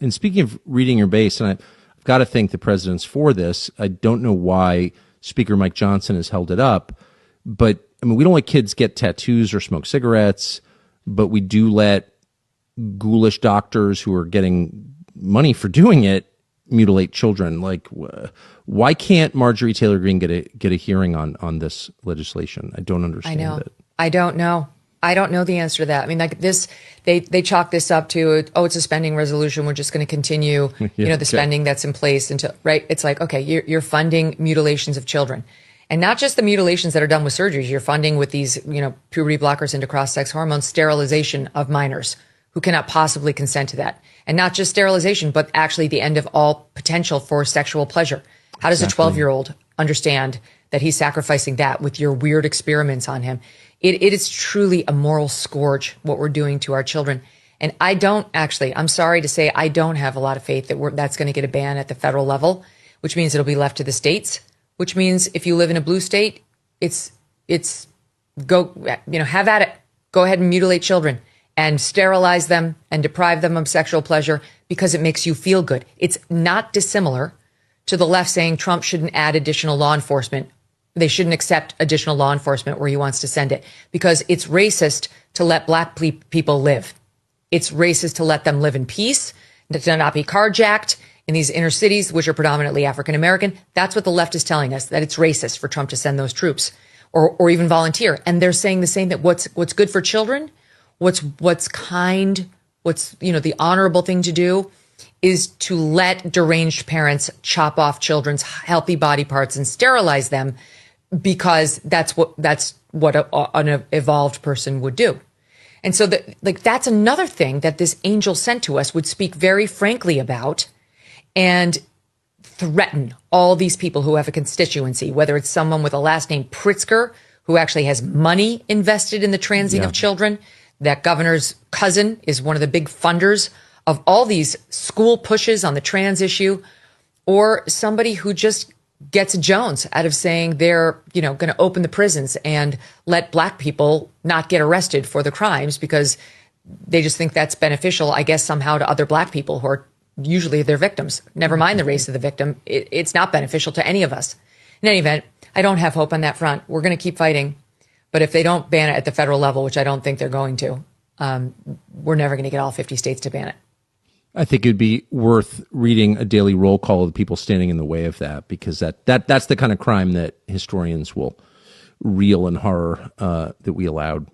And speaking of reading your base, and I've got to think the president's for this. I don't know why Speaker Mike Johnson has held it up, but I mean, we don't let kids get tattoos or smoke cigarettes, but we do let ghoulish doctors who are getting money for doing it mutilate children. Like, why can't Marjorie Taylor Greene get a hearing on this legislation? I don't understand it. I don't know. I don't know the answer to that. I mean, like this, they chalk this up to, oh, it's a spending resolution. We're just going to continue, the spending that's in place until, right? It's like, okay, you're funding mutilations of children. And not just the mutilations that are done with surgeries. You're funding with these, puberty blockers into cross-sex hormones, sterilization of minors who cannot possibly consent to that. And not just sterilization, but actually the end of all potential for sexual pleasure. How does a 12-year-old understand that he's sacrificing that with your weird experiments on him? It is truly a moral scourge what we're doing to our children. And I'm sorry to say, I don't have a lot of faith that that's going to get a ban at the federal level, which means it'll be left to the states, which means if you live in a blue state, it's go, have at it. Go ahead and mutilate children and sterilize them and deprive them of sexual pleasure because it makes you feel good. It's not dissimilar to the left saying Trump shouldn't add additional law enforcement. They shouldn't accept additional law enforcement where he wants to send it because it's racist to let black people live. It's racist to let them live in peace, to not be carjacked in these inner cities, which are predominantly African American. That's what the left is telling us, that it's racist for Trump to send those troops or even volunteer. And they're saying the same, that what's good for children, what's kind, the honorable thing to do is to let deranged parents chop off children's healthy body parts and sterilize them because that's what an evolved person would do. And so that's another thing that this angel sent to us would speak very frankly about and threaten all these people who have a constituency, whether it's someone with a last name Pritzker, who actually has money invested in the transing of children. That governor's cousin is one of the big funders of all these school pushes on the trans issue, or somebody who just gets a Jones out of saying they're, going to open the prisons and let black people not get arrested for the crimes because they just think that's beneficial, I guess, somehow to other black people who are usually their victims. Never mind the race of the victim. It's not beneficial to any of us. In any event, I don't have hope on that front. We're going to keep fighting. But if they don't ban it at the federal level, which I don't think they're going to, we're never going to get all 50 states to ban it. I think it'd be worth reading a daily roll call of the people standing in the way of that, because that's the kind of crime that historians will reel in horror that we allowed.